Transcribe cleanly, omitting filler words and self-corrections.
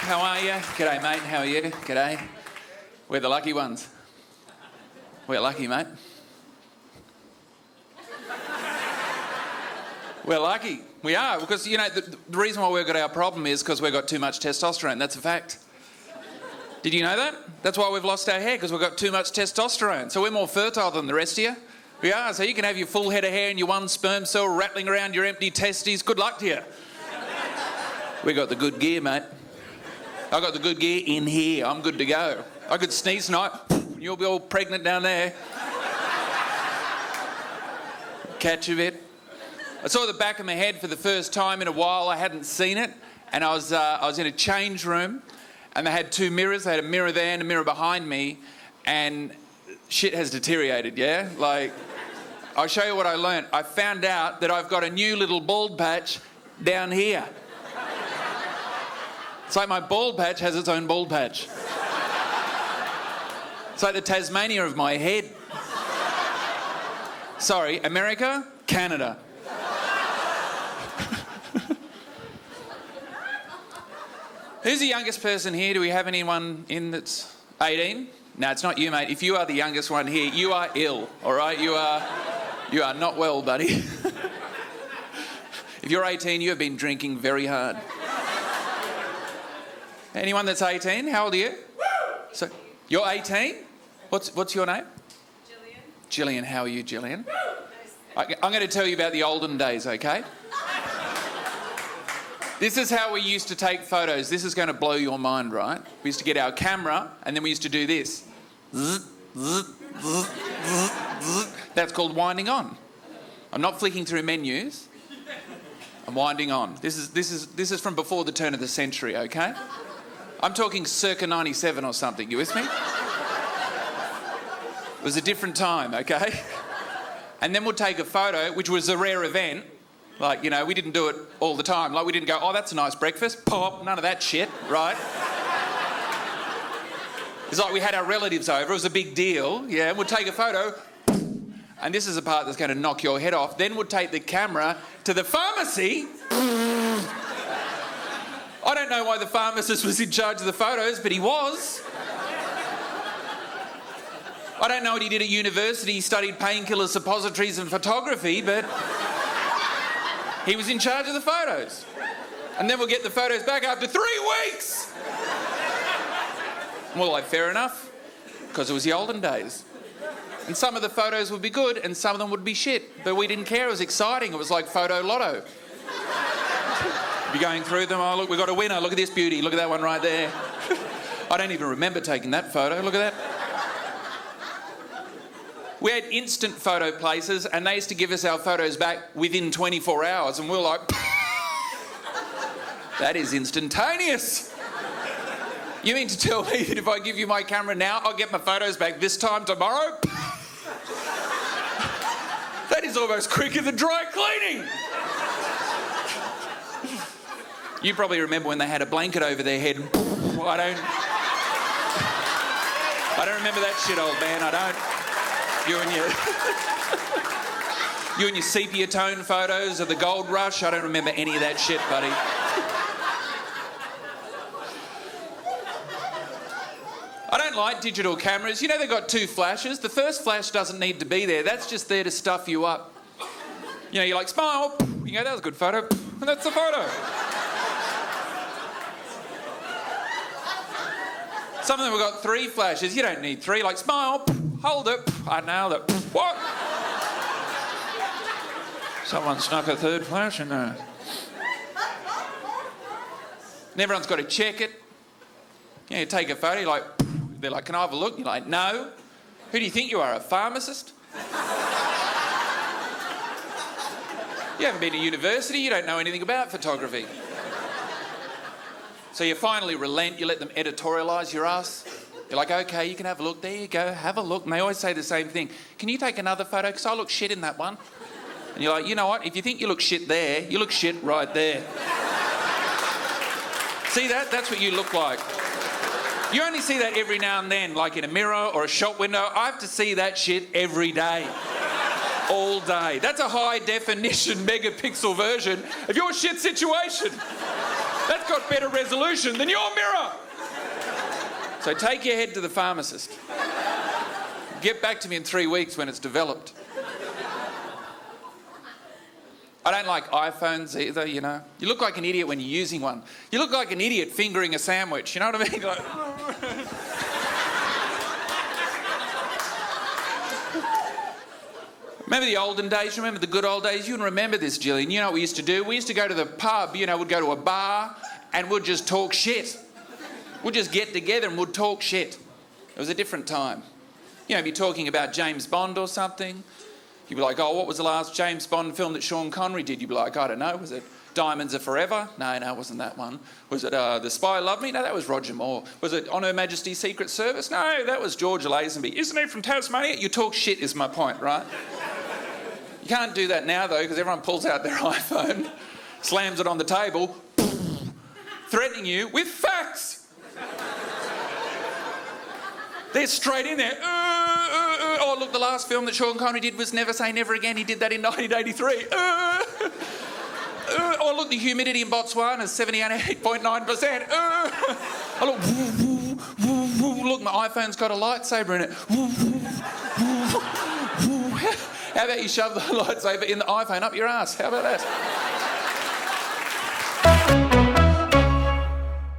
How are you? G'day, mate. How are you? G'day. We're the lucky ones. We're lucky, mate. We're lucky. We are, because, you know, the reason why we've got our problem is because we've got too much testosterone. That's a fact. Did you know that? That's why we've lost our hair, because we've got too much testosterone. So we're more fertile than the rest of you. We are. So you can have your full head of hair and your one sperm cell rattling around your empty testes. Good luck to you. We got the good gear, mate. I got the good gear in here. I'm good to go. I could sneeze tonight. You'll be all pregnant down there. Catch a bit. I saw the back of my head for the first time in a while. I hadn't seen it, and I was in a change room, and they had two mirrors. They had a mirror there and a mirror behind me, and shit has deteriorated. Yeah, like I'll show you what I learned. I found out that I've got a new little bald patch down here. It's like my bald patch has its own bald patch. It's like the Tasmania of my head. Sorry, America, Canada. Who's the youngest person here? Do we have anyone in that's 18? No, it's not you, mate. If you are the youngest one here, you are ill, all right? You are not well, buddy. If you're 18, you have been drinking very hard. Anyone that's 18? How old are you? So, you're 18? What's your name? Gillian, how are you, Gillian? I'm going to tell you about the olden days, okay? This is how we used to take photos. This is going to blow your mind, right? We used to get our camera, and then we used to do this. That's called winding on. I'm not flicking through menus. I'm winding on. This is from before the turn of the century, okay? I'm talking circa 97 or something. You with me? It was a different time, okay? And then we'll take a photo, which was a rare event. Like, you know, we didn't do it all the time. Like, we didn't go, oh, that's a nice breakfast. Pop, none of that shit, right? It's like we had our relatives over. It was a big deal. Yeah, we'll take a photo. And this is the part that's going to knock your head off. Then we'll take the camera to the pharmacy. I don't know why the pharmacist was in charge of the photos, but he was. I don't know what he did at university. He studied painkillers, suppositories and photography, but he was in charge of the photos. And then we'll get the photos back after 3 weeks. Well, like, fair enough, because it was the olden days. And some of the photos would be good and some of them would be shit, but we didn't care. It was exciting. It was like photo lotto. Be going through them. Oh, look, we've got a winner. Look at this beauty. Look at that one right there. I don't even remember taking that photo. Look at that. We had instant photo places and they used to give us our photos back within 24 hours and we were like, that is instantaneous. You mean to tell me that if I give you my camera now, I'll get my photos back this time tomorrow? That is almost quicker than dry cleaning. You probably remember when they had a blanket over their head. I don't remember that shit, old man. I don't. You and your sepia tone photos of the gold rush. I don't remember any of that shit, buddy. I don't like digital cameras. You know they've got 2 flashes. The first flash doesn't need to be there. That's just there to stuff you up. You know, you're like, smile. You go, that was a good photo. And that's the photo. Some of them have got 3 flashes. You don't need 3. Like, smile, hold it, I nailed it. What? Someone snuck a 3rd flash in there. And everyone's got to check it. You know, you take a photo, you're like, they're like, can I have a look? You're like, no. Who do you think you are, a pharmacist? You haven't been to university, you don't know anything about photography. So you finally relent, you let them editorialise your ass. You're like, okay, you can have a look. There you go, have a look. And they always say the same thing. Can you take another photo? Because I look shit in that one. And you're like, you know what? If you think you look shit there, you look shit right there. See that? That's what you look like. You only see that every now and then, like in a mirror or a shop window. I have to see that shit every day. All day. That's a high definition megapixel version of your shit situation. That's I've got better resolution than your mirror. So take your head to the pharmacist. Get back to me in 3 weeks when it's developed. I don't like iPhones either, you know. You look like an idiot when you're using one. You look like an idiot fingering a sandwich, you know what I mean? Like... Remember the olden days? Remember the good old days? You can remember this, Gillian. You know what we used to do? We used to go to the pub, you know, we'd go to a bar and we'd just talk shit. We'd just get together and we'd talk shit. It was a different time. You know, if you're talking about James Bond or something, you'd be like, oh, what was the last James Bond film that Sean Connery did? You'd be like, I don't know, was it Diamonds Are Forever? No, it wasn't that one. Was it The Spy Loved Me? No, that was Roger Moore. Was it On Her Majesty's Secret Service? No, that was George Lazenby. Isn't he from Tasmania? You talk shit is my point, right? You can't do that now, though, because everyone pulls out their iPhone, slams it on the table, threatening you with facts. They're straight in there. Oh, look, the last film that Sean Connery did was Never Say Never Again. He did that in 1983. Oh, look, the humidity in Botswana is 78.9%. Oh, look, my iPhone's got a lightsaber in it. How about you shove the lightsaber in the iPhone up your ass? How about that?